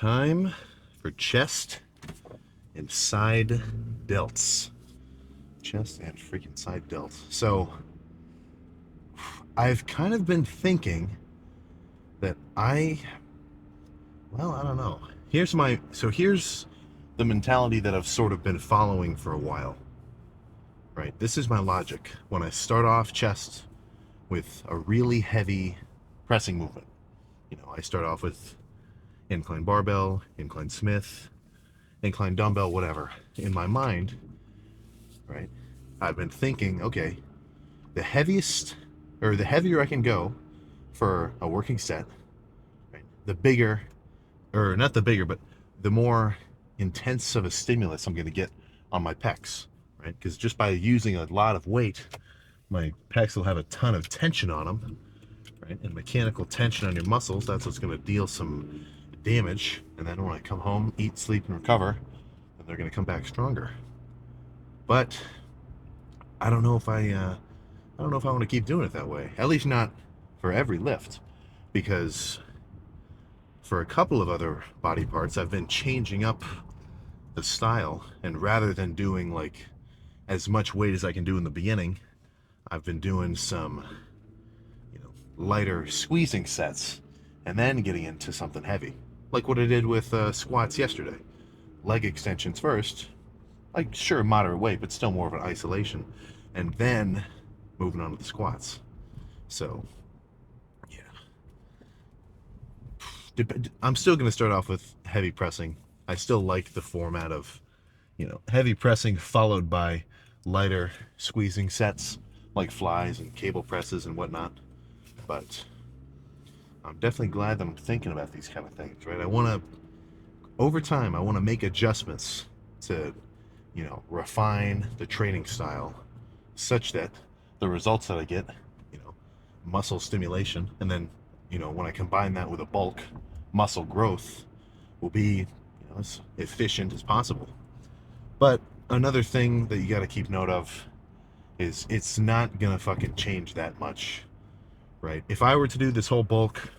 Time for chest and side delts. Chest and freaking side delts. So, I've kind of been thinking that I don't know. Here's the mentality that I've sort of been following for a while. Right? This is my logic. When I start off chest with a really heavy pressing movement, I start off with incline barbell, incline Smith, incline dumbbell, whatever. In my mind, right, I've been thinking, okay, the heavier I can go for a working set, right, the bigger, or not the bigger, but the more intense of a stimulus I'm going to get on my pecs, right? Because just by using a lot of weight, my pecs will have a ton of tension on them, right? And mechanical tension on your muscles, that's what's going to deal some damage. And then when I come home, eat, sleep, and recover, then they're going to come back stronger. But I don't know if I don't know if I want to keep doing it that way. At least not for every lift, because for a couple of other body parts, I've been changing up the style, and rather than doing like as much weight as I can do in the beginning, I've been doing some, lighter squeezing sets, and then getting into something heavy, like what I did with squats yesterday. Leg extensions first, like sure moderate weight, but still more of an isolation, and then moving on to the squats. So yeah, I'm still going to start off with heavy pressing. I still like the format of, heavy pressing followed by lighter squeezing sets like flies and cable presses and whatnot. But I'm definitely glad that I'm thinking about these kind of things, right? Over time, I want to make adjustments to, refine the training style such that the results that I get, you know, muscle stimulation, and then, when I combine that with a bulk, muscle growth will be, as efficient as possible. But another thing that you got to keep note of is it's not gonna fucking change that much, right? If I were to do this whole bulk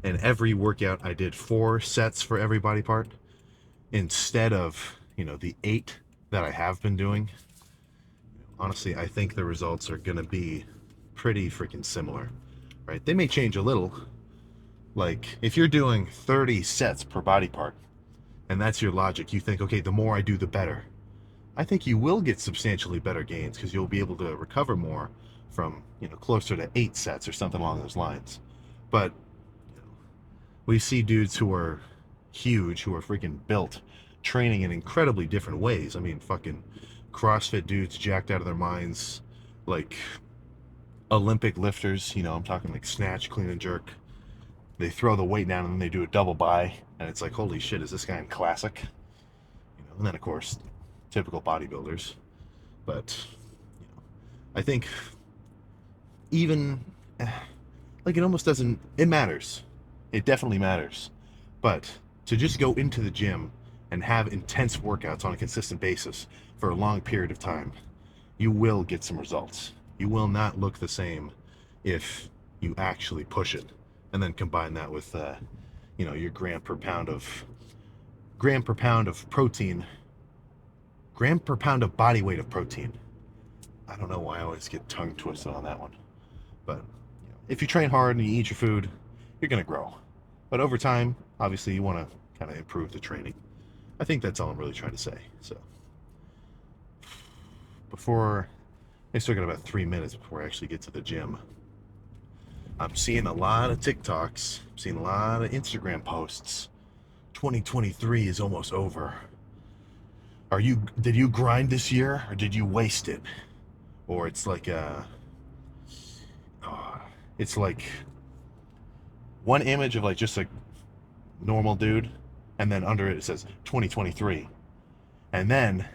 and every workout I did 4 sets for every body part instead of, the 8 that I have been doing, honestly, I think the results are gonna be pretty freaking similar, right? They may change a little. Like if you're doing 30 sets per body part, and that's your logic, you think, okay, the more I do, the better. I think you will get substantially better gains because you'll be able to recover more from, closer to 8 sets or something along those lines. But we see dudes who are huge, who are freaking built, training in incredibly different ways. I mean, fucking CrossFit dudes jacked out of their minds, like Olympic lifters, I'm talking like snatch, clean and jerk. They throw the weight down and then they do a double by, and it's like, holy shit, is this guy in classic? And then of course, typical bodybuilders. But I think even like it almost doesn't. It matters. It definitely matters. But to just go into the gym and have intense workouts on a consistent basis for a long period of time, you will get some results. You will not look the same if you actually push it, and then combine that with, your gram per pound of protein, gram per pound of body weight of protein. I don't know why I always get tongue twisted on that one, but if you train hard and you eat your food, you're gonna grow. But over time, obviously, you want to kind of improve the training. I think that's all I'm really trying to say. So before I still got about 3 minutes before I actually get to the gym. I'm seeing a lot of TikToks. I'm seeing a lot of Instagram posts. 2023 is almost over. Did you grind this year or did you waste it? Or it's like it's like one image of like just a normal dude, and then under it says 2023. And then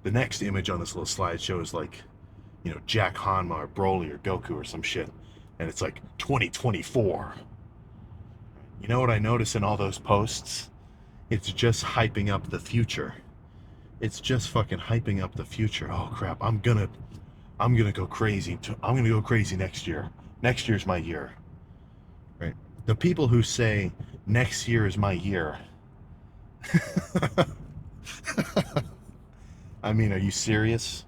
the next image on this little slideshow is like, Jack Hanma or Broly or Goku or some shit. And it's like 2024. You know what I notice in all those posts? It's just hyping up the future. It's just fucking hyping up the future. Oh crap, I'm gonna go crazy. I'm gonna go crazy next year. Next year's my year. Right? The people who say next year is my year. I mean, are you serious?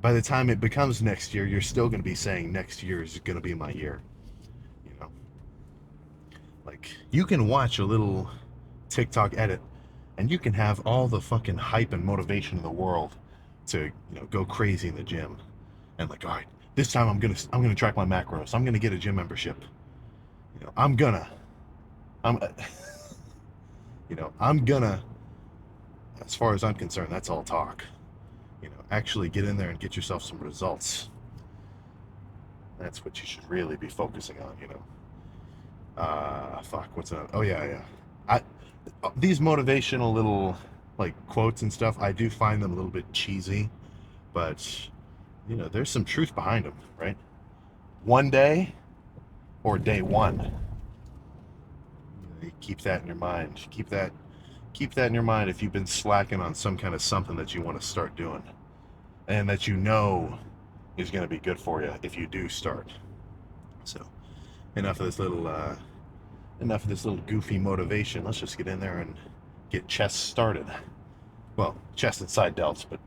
By the time it becomes next year, you're still going to be saying next year is going to be my year. You know, like you can watch a little TikTok edit and you can have all the fucking hype and motivation in the world to, go crazy in the gym. And like, all right, this time I'm gonna track my macros. I'm gonna get a gym membership. I'm gonna, I'm, I'm gonna. As far as I'm concerned, that's all talk. Actually get in there and get yourself some results. That's what you should really be focusing on. Fuck, what's that? Oh yeah, yeah. I These motivational little like quotes and stuff, I do find them a little bit cheesy, but there's some truth behind them, right? One day or day one. You keep that in your mind. Keep that in your mind if you've been slacking on some kind of something that you want to start doing, and that is going to be good for you if you do start. So, enough of this little goofy motivation. Let's just get in there and get chest started. Well, chest and side delts, but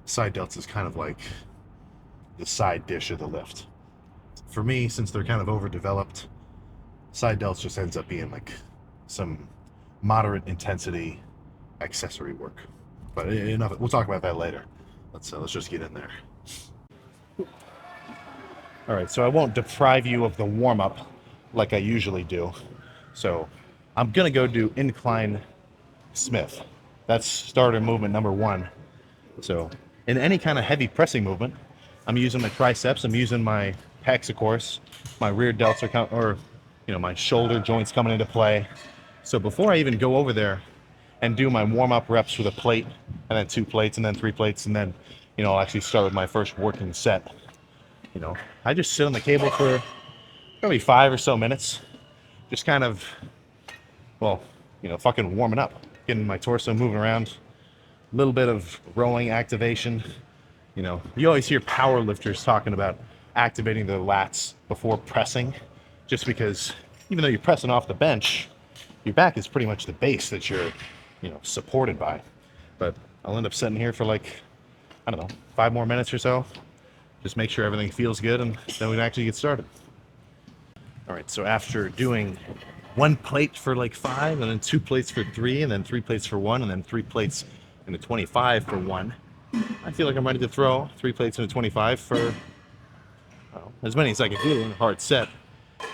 side delts is kind of like the side dish of the lift. For me, since they're kind of overdeveloped, side delts just ends up being like some moderate intensity accessory work. But enough. We'll talk about that later. Let's just get in there. All right, so I won't deprive you of the warm up like I usually do. So I'm gonna go do incline Smith. That's starter movement number 1. So in any kind of heavy pressing movement, I'm using my triceps, I'm using my pecs, of course, my rear delts my shoulder joints coming into play. So before I even go over there and do my warm-up reps with a plate, and then 2 plates, and then 3 plates, and then, I'll actually start with my first working set. I just sit on the cable for probably 5 or so minutes, just kind of, fucking warming up, getting my torso moving around, a little bit of rowing activation. You always hear power lifters talking about activating the lats before pressing, just because even though you're pressing off the bench, your back is pretty much the base that you're, supported by. But I'll end up sitting here for like, I don't know, 5 more minutes or so. Just make sure everything feels good, and then we can actually get started. All right, so after doing 1 plate for like 5, and then 2 plates for 3, and then 3 plates for 1, and then 3 plates and a 25 for 1, I feel like I'm ready to throw 3 plates and a 25 for as many as I can do in a hard set.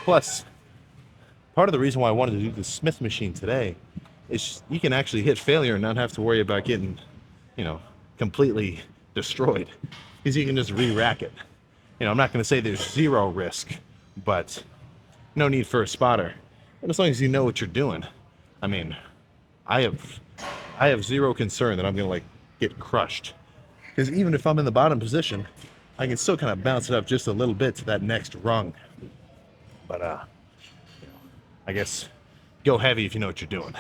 Plus, part of the reason why I wanted to do the Smith machine today is you can actually hit failure and not have to worry about getting, completely destroyed, because you can just re-rack it. I'm not going to say there's 0 risk, but no need for a spotter. And as long as you know what you're doing, I mean, I have 0 concern that I'm going to get crushed. Because even if I'm in the bottom position, I can still kind of bounce it up just a little bit to that next rung. But I guess go heavy if you know what you're doing.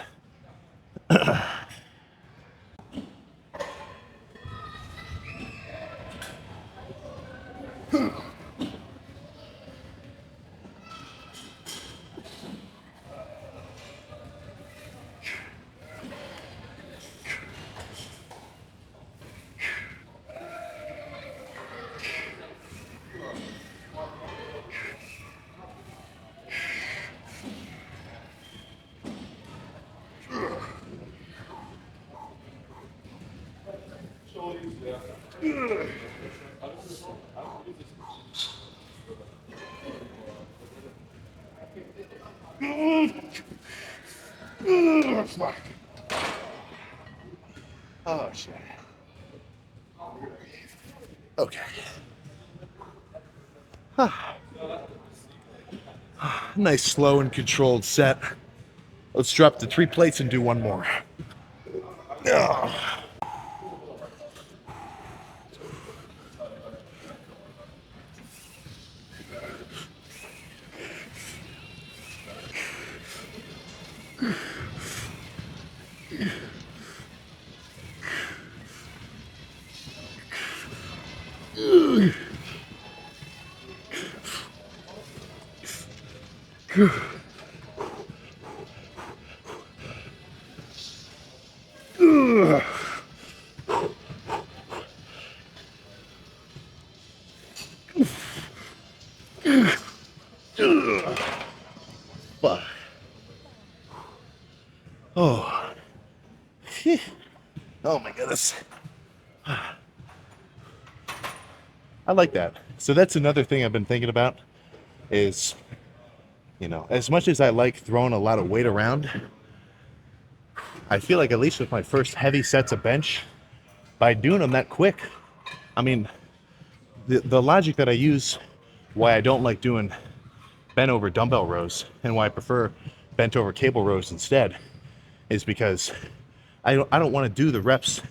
Oh shit. Okay. Nice slow and controlled set. Let's drop the 3 plates and do 1 more. Oh my goodness. I like that. So that's another thing I've been thinking about is, you know, as much as I like throwing a lot of weight around, I feel like at least with my first heavy sets of bench, by doing them that quick, I mean, the logic that I use why I don't like doing bent over dumbbell rows and why I prefer bent over cable rows instead is because I don't want to do the reps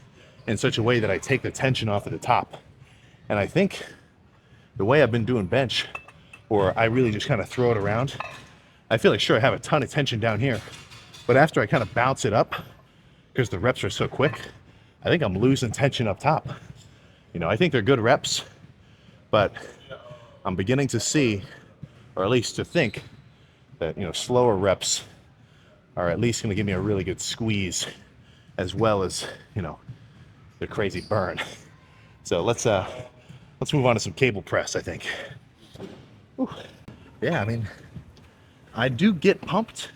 in such a way that I take the tension off at the top. And I think the way I've been doing bench, or I really just kind of throw it around, I feel like sure I have a ton of tension down here, but after I kind of bounce it up, because the reps are so quick, I think I'm losing tension up top. You know, I think they're good reps, but I'm beginning to see, or at least to think, that, you know, slower reps are at least going to give me a really good squeeze, as well as, you know, the crazy burn. So let's move on to some cable press, I think. Whew. Yeah, I mean, I do get pumped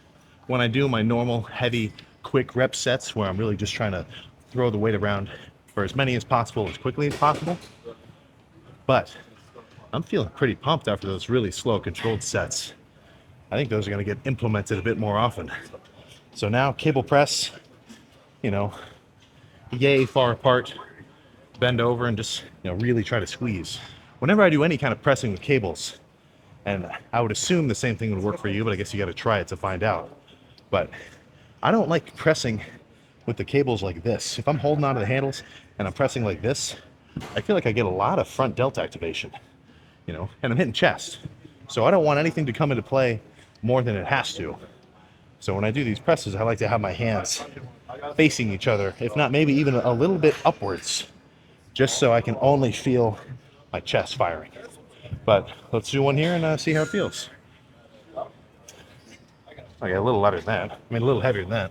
when I do my normal heavy quick rep sets where I'm really just trying to throw the weight around for as many as possible as quickly as possible. But I'm feeling pretty pumped after those really slow controlled sets. I think those are going to get implemented a bit more often. So now cable press, you know, yay far apart, bend over and just, you know, really try to squeeze. Whenever I do any kind of pressing with cables, and I would assume the same thing would work for you, but I guess you got to try it to find out. But I don't like pressing with the cables like this. If I'm holding onto the handles and I'm pressing like this, I feel like I get a lot of front delt activation, you know, and I'm hitting chest. So I don't want anything to come into play more than it has to. So when I do these presses, I like to have my hands facing each other, if not maybe even a little bit upwards, just so I can only feel my chest firing. But let's do one here and see how it feels. I got a little lighter than that. I mean, a little heavier than that.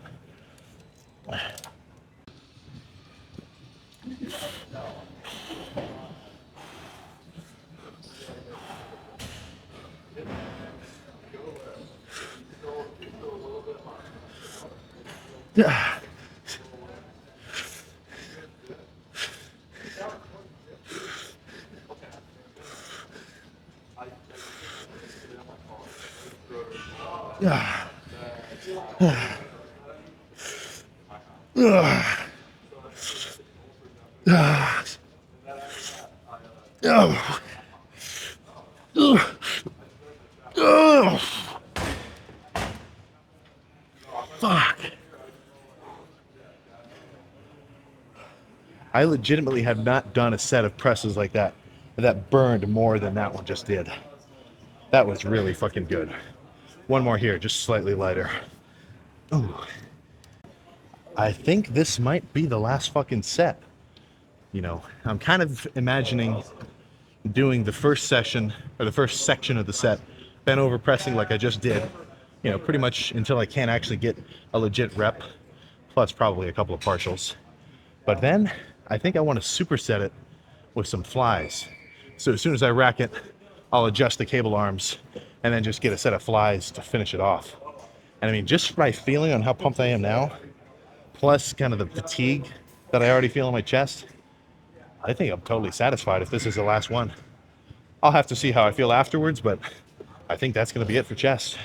Yeah. Yeah. Fuck. I legitimately have not done a set of presses like that burned more than that one just did. That was really fucking good. One more here, just slightly lighter. Ooh. I think this might be the last fucking set. You know, I'm kind of imagining doing the first session, or the first section of the set, bent over pressing like I just did, you know, pretty much until I can't actually get a legit rep, plus probably a couple of partials. But then I think I want to superset it with some flies. So as soon as I rack it, I'll adjust the cable arms and then just get a set of flies to finish it off. And I mean, just my feeling on how pumped I am now, plus kind of the fatigue that I already feel in my chest, I think I'm totally satisfied if this is the last one. I'll have to see how I feel afterwards, but I think that's going to be it for chest.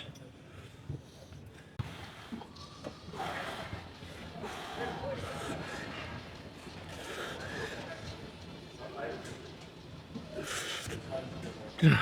Yeah.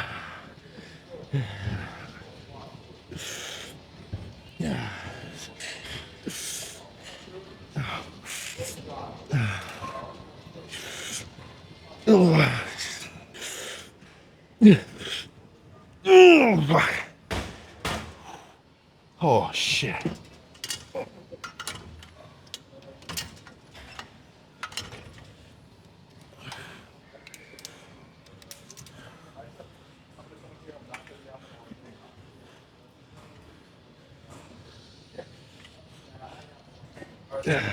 Oh shit. Yeah.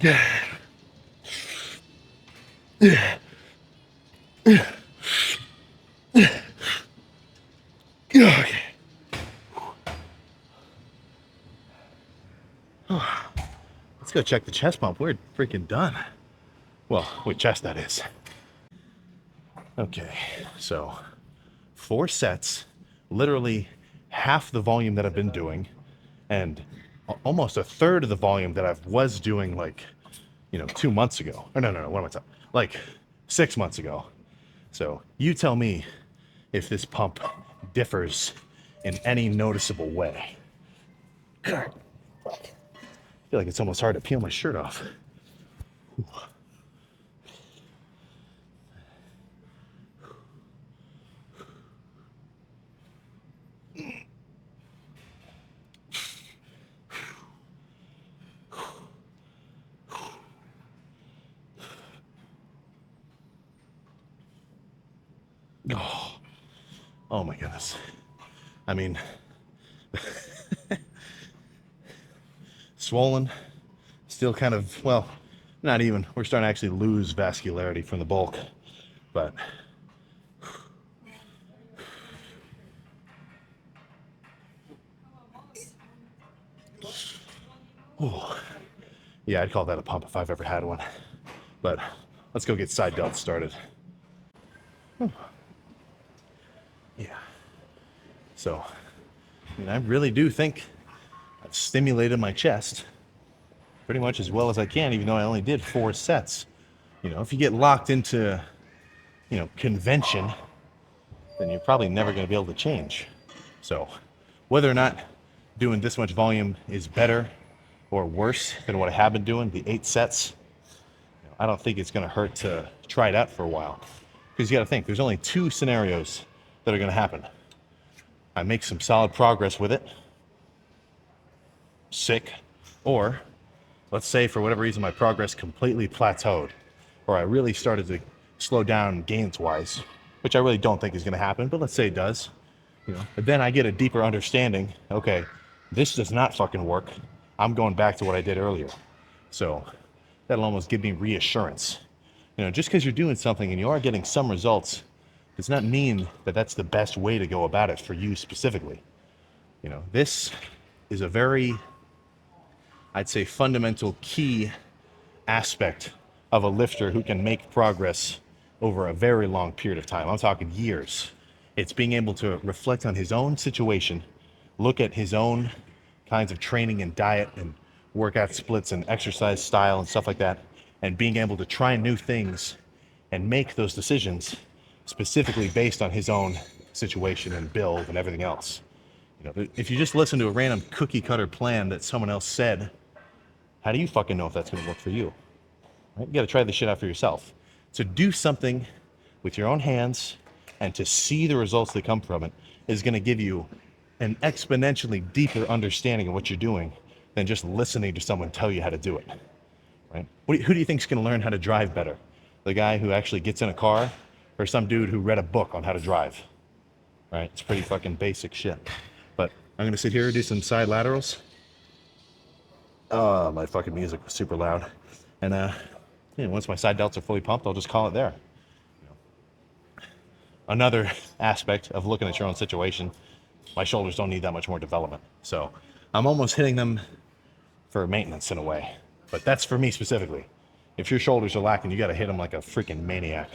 Yeah. Yeah. Okay. Let's go check the chest pump. We're freaking done. Well, with chest, that is. Okay, so 4 sets, literally half the volume that I've been doing, and almost a third of the volume that I was doing, like, 2 months ago. Or no, what am I talking? Like 6 months ago. So you tell me if this pump differs in any noticeable way. I feel like it's almost hard to peel my shirt off. Oh my goodness. I mean, swollen, still kind of, well, not even. We're starting to actually lose vascularity from the bulk, but oh, yeah, I'd call that a pump if I've ever had one. But let's go get side delts started. Yeah. So, I mean, I really do think I've stimulated my chest pretty much as well as I can, even though I only did 4 sets. If you get locked into, convention, then you're probably never going to be able to change. So, whether or not doing this much volume is better or worse than what I have been doing, the 8 sets, I don't think it's going to hurt to try it out for a while. Because you got to think, there's only 2 scenarios that are going to happen. I make some solid progress with it, sick, or let's say for whatever reason my progress completely plateaued, or I really started to slow down gains-wise, which I really don't think is going to happen, but let's say it does. But then I get a deeper understanding, okay, this does not fucking work. I'm going back to what I did earlier. So that'll almost give me reassurance. Just because you're doing something and you are getting some results does not mean that that's the best way to go about it for you specifically. This is a very, I'd say, fundamental key aspect of a lifter who can make progress over a very long period of time. I'm talking years. It's being able to reflect on his own situation, look at his own kinds of training and diet and workout splits and exercise style and stuff like that, and being able to try new things and make those decisions specifically based on his own situation and build and everything else. If you just listen to a random cookie cutter plan that someone else said, how do you fucking know if that's going to work for you? Right? You got to try this shit out for yourself. To do something with your own hands and to see the results that come from it is going to give you an exponentially deeper understanding of what you're doing than just listening to someone tell you how to do it. Right? Who do you think is going to learn how to drive better? The guy who actually gets in a car, or some dude who read a book on how to drive? Right? It's pretty fucking basic shit. But I'm going to sit here and do some side laterals. Oh, my fucking music was super loud. And once my side delts are fully pumped, I'll just call it there. Another aspect of looking at your own situation, my shoulders don't need that much more development. So I'm almost hitting them for maintenance in a way. But that's for me specifically. If your shoulders are lacking, you got to hit them like a freaking maniac.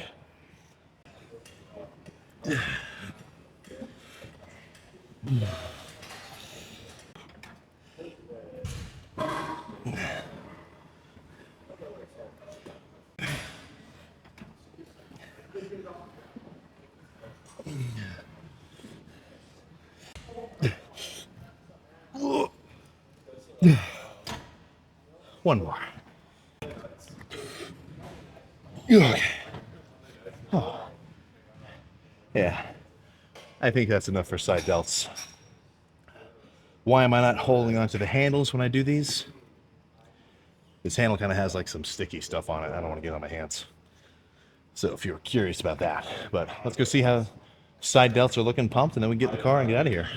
One more. Okay. Oh. Yeah, I think that's enough for side delts. Why am I not holding onto the handles when I do these? This handle kind of has like some sticky stuff on it. I don't want to get on my hands. So if you're curious about that, but let's go see how side delts are looking pumped, and then we get in the car and get out of here.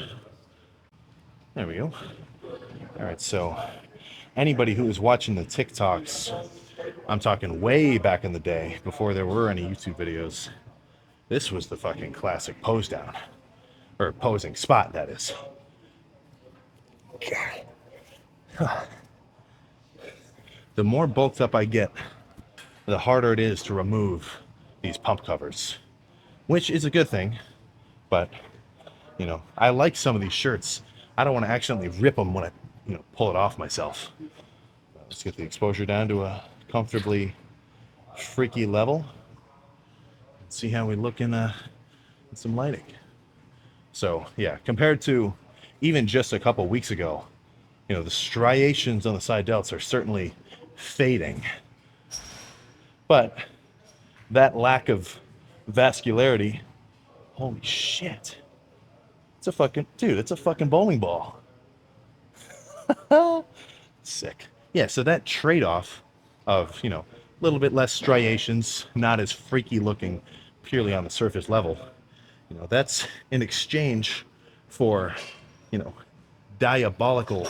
There we go. All right, so anybody who was watching the TikToks, I'm talking way back in the day, before there were any YouTube videos, this was the fucking classic pose down. Or posing spot, that is. the more bulked up I get, the harder it is to remove these pump covers, which is a good thing. But, you know, I like some of these shirts. I don't want to accidentally rip them when I, you know, pull it off myself. Let's get the exposure down to a comfortably freaky level. See how we look in some lighting. So yeah, compared to even just a couple weeks ago, you know, the striations on the side delts are certainly fading. But that lack of vascularity, holy shit. It's a fucking, dude, it's a fucking bowling ball. Sick. Yeah, so that trade-off of, you know, a little bit less striations, not as freaky looking purely on the surface level, you know, that's in exchange for, you know, diabolical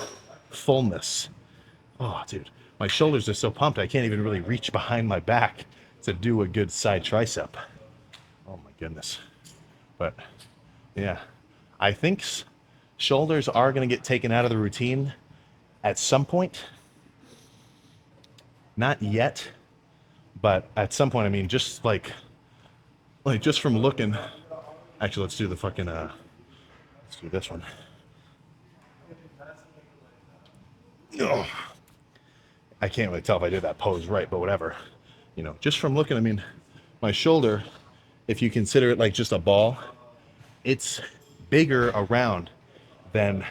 fullness. Oh, dude, my shoulders are so pumped I can't even really reach behind my back to do a good side tricep. Oh my goodness. But yeah, I think shoulders are going to get taken out of the routine at some point. Not yet, but at some point, I mean, just like just from looking. Actually, let's do the fucking let's do this one. Oh, I can't really tell if I did that pose right, but whatever. You know, just from looking, I mean, my shoulder, if you consider it like just a ball, it's bigger around than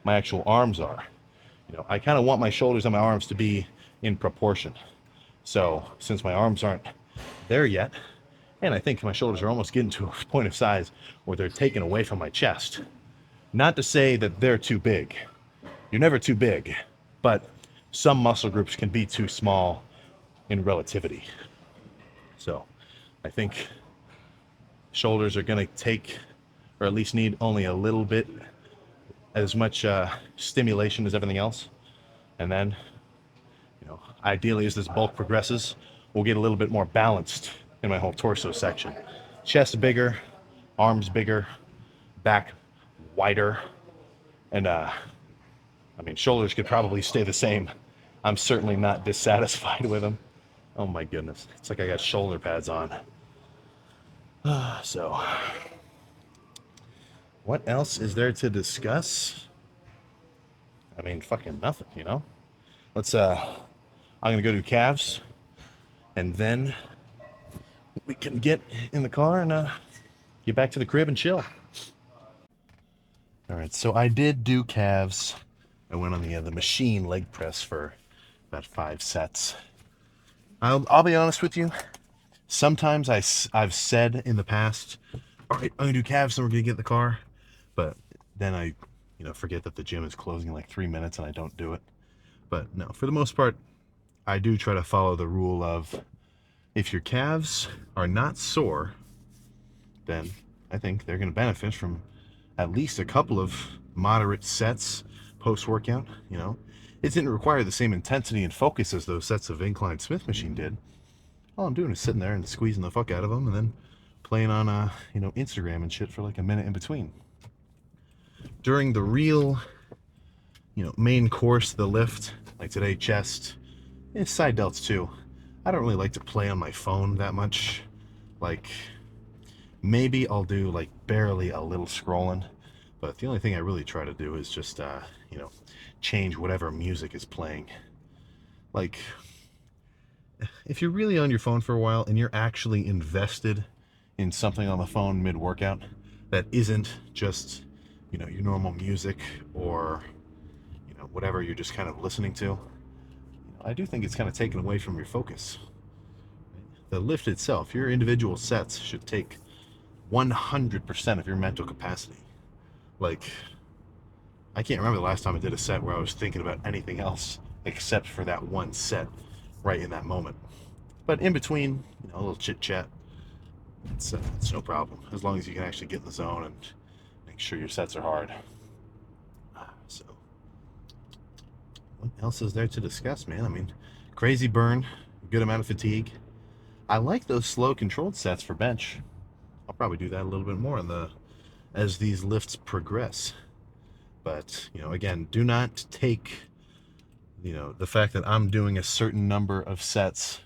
my actual arms are. You know, I kind of want my shoulders and my arms to be in proportion. So since my arms aren't there yet, and I think my shoulders are almost getting to a point of size where they're taken away from my chest. Not to say that they're too big. You're never too big, but some muscle groups can be too small in relativity. So I think shoulders are going to take, or at least need only a little bit as much stimulation as everything else. And then, you know, ideally as this bulk progresses, we'll get a little bit more balanced in my whole torso section. Chest bigger, arms bigger, back wider, and I mean, shoulders could probably stay the same. I'm certainly not dissatisfied with them. Oh my goodness, it's like I got shoulder pads on. So, what else is there to discuss? I mean, fucking nothing, you know? Let's, I'm gonna go do calves, and then we can get in the car and get back to the crib and chill. All right, so I did do calves. I went on the machine leg press for about 5 sets. I'll be honest with you. Sometimes I've said in the past, all right, I'm gonna do calves, then we're gonna get in the car. But then I, you know, forget that the gym is closing in like 3 minutes and I don't do it. But no, for the most part, I do try to follow the rule of if your calves are not sore, then I think they're gonna benefit from at least a couple of moderate sets post-workout. You know, it didn't require the same intensity and focus as those sets of incline Smith machine did. All I'm doing is sitting there and squeezing the fuck out of them and then playing on you know, Instagram and shit for like a minute in between. During the real, you know, main course, the lift, like today, chest, and side delts too, I don't really like to play on my phone that much. Like, maybe I'll do like barely a little scrolling, but the only thing I really try to do is just, you know, change whatever music is playing. Like, if you're really on your phone for a while and you're actually invested in something on the phone mid-workout that isn't just, you know, your normal music or, you know, whatever you're just kind of listening to, you know, I do think it's kind of taken away from your focus. The lift itself, your individual sets should take 100% of your mental capacity. Like, I can't remember the last time I did a set where I was thinking about anything else except for that one set right in that moment. But in between, you know, a little chit chat, it's no problem as long as you can actually get in the zone and make sure your sets are hard. So, what else is there to discuss, man? I mean, crazy burn, good amount of fatigue. I like those slow controlled sets for bench. I'll probably do that a little bit more as these lifts progress. But, you know, again, do not take You know, the fact that I'm doing a certain number of sets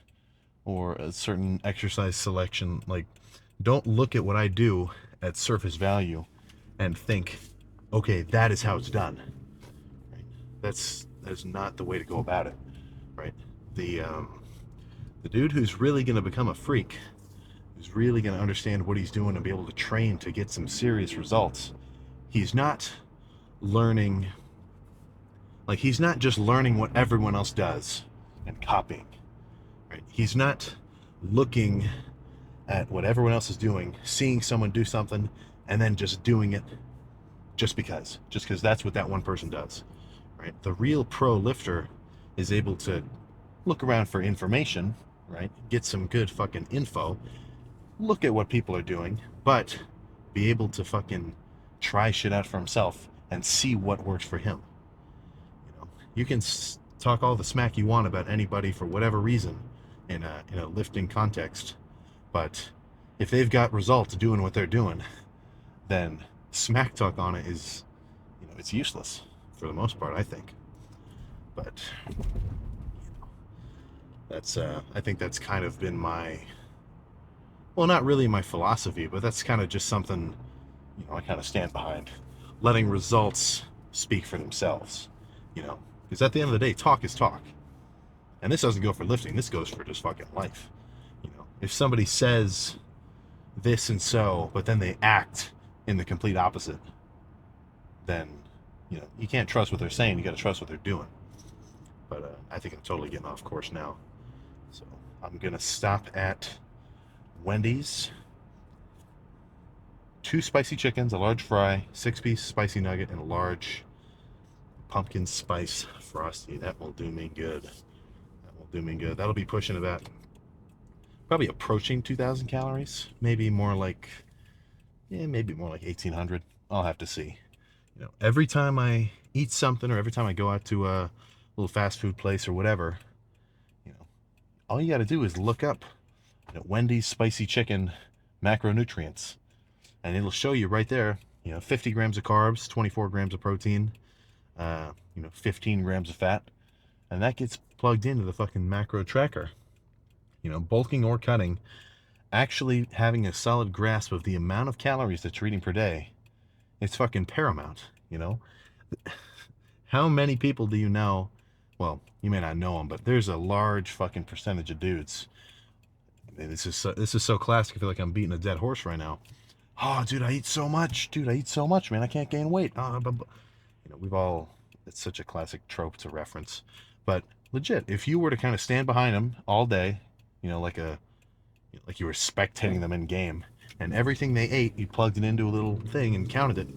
or a certain exercise selection, like, don't look at what I do at surface value and think, okay, that is how it's done. Right? That's not the way to go about it, right? The dude who's really going to become a freak, who's really going to understand what he's doing and be able to train to get some serious results, he's not learning, like, he's not just learning what everyone else does and copying, right? He's not looking at what everyone else is doing, seeing someone do something, and then just doing it just because that's what that one person does, right? The real pro lifter is able to look around for information, right? Get some good fucking info, look at what people are doing, but be able to fucking try shit out for himself and see what works for him. You know, you can talk all the smack you want about anybody for whatever reason in a lifting context, but if they've got results doing what they're doing, then smack talk on it is, you know, it's useless for the most part, I think. But that's I think that's kind of been my, well, not really my philosophy, but that's kind of just something, you know, I kind of stand behind, letting results speak for themselves, you know, because at the end of the day, talk is talk. And this doesn't go for lifting, this goes for just fucking life. You know, if somebody says this and so, but then they act in the complete opposite, then, you know, you can't trust what they're saying, you got to trust what they're doing. But I think I'm totally getting off course now. So I'm going to stop at Wendy's. 2 spicy chickens, a large fry, 6-piece spicy nugget, and a large pumpkin spice frosty. That will do me good. That will do me good. That'll be pushing about, probably approaching 2,000 calories. Maybe more like, yeah, maybe more like 1,800. I'll have to see. You know, every time I eat something or every time I go out to a little fast food place or whatever, you know, all you got to do is look up, you know, Wendy's spicy chicken macronutrients, and it'll show you right there, you know, 50 grams of carbs, 24 grams of protein, you know, 15 grams of fat, and that gets plugged into the fucking macro tracker. You know, bulking or cutting, actually having a solid grasp of the amount of calories that you're eating per day, it's fucking paramount, you know? How many people do you know? Well, you may not know them, but there's a large fucking percentage of dudes. And this is so classic. I feel like I'm beating a dead horse right now. Oh, dude, I eat so much. Dude, I eat so much, man. I can't gain weight. You know, we've all, it's such a classic trope to reference. But legit, if you were to kind of stand behind them all day, you know, like you were spectating them in game, and everything they ate, you plugged it into a little thing and counted it,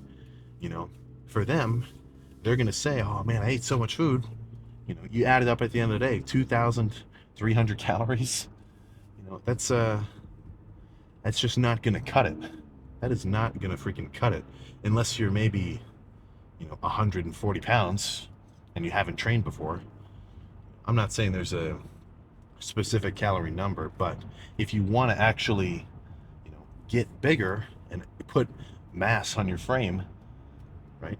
you know, for them, they're going to say, oh man, I ate so much food. You know, you add it up at the end of the day, 2,300 calories. You know, that's just not going to cut it. That is not going to freaking cut it unless you're maybe, you know, 140 pounds and you haven't trained before. I'm not saying there's a specific calorie number, but if you want to actually, you know, get bigger and put mass on your frame, right?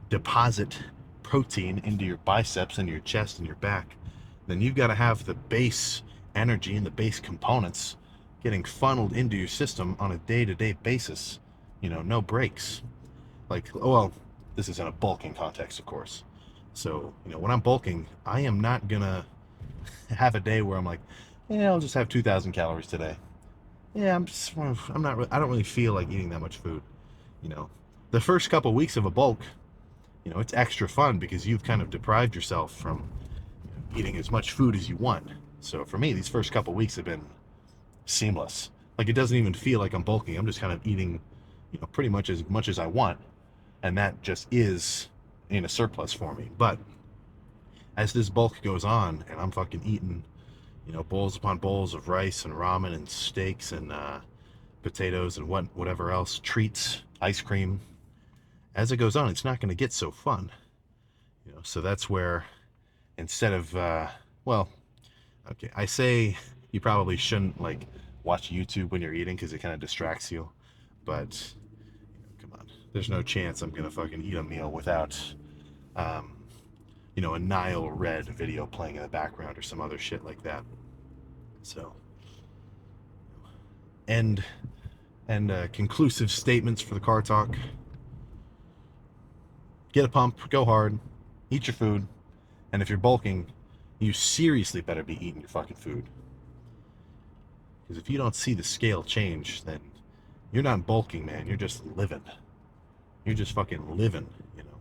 Deposit protein into your biceps and your chest and your back, then you've got to have the base energy and the base components getting funneled into your system on a day-to-day basis. You know, no breaks. Like, oh, well, this is in a bulking context, of course. So, you know, when I'm bulking, I am not gonna have a day where I'm like, yeah, I'll just have 2,000 calories today. Yeah, I'm not, I don't really feel like eating that much food. You know, the first couple weeks of a bulk, you know, it's extra fun because you've kind of deprived yourself from, you know, eating as much food as you want. So for me, these first couple weeks have been seamless. Like, it doesn't even feel like I'm bulking. I'm just kind of eating, you know, pretty much as I want, and that just is in a surplus for me. But as this bulk goes on, and I'm fucking eating, you know, bowls upon bowls of rice and ramen and steaks and potatoes and whatever else, treats, ice cream. As it goes on, it's not going to get so fun, you know. So that's where, instead of, well, okay, I say you probably shouldn't like watch YouTube when you're eating because it kind of distracts you. But you know, come on, there's no chance I'm gonna fucking eat a meal without, um, you know, a Nile Red video playing in the background or some other shit like that. So, and conclusive statements for the car talk. Get a pump, go hard, eat your food, and if you're bulking, you seriously better be eating your fucking food. Because if you don't see the scale change, then you're not bulking, man. You're just living. You're just fucking living, you know.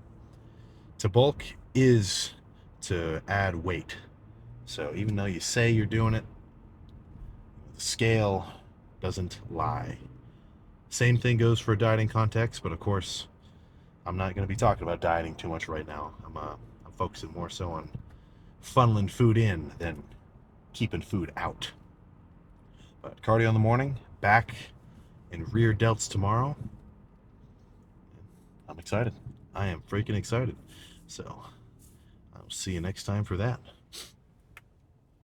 To bulk is to add weight. So even though you say you're doing it, the scale doesn't lie. Same thing goes for a dieting context, but of course, I'm not going to be talking about dieting too much right now. I'm focusing more so on funneling food in than keeping food out. But cardio in the morning, back in rear delts tomorrow. I'm excited. I am freaking excited. So I'll see you next time for that.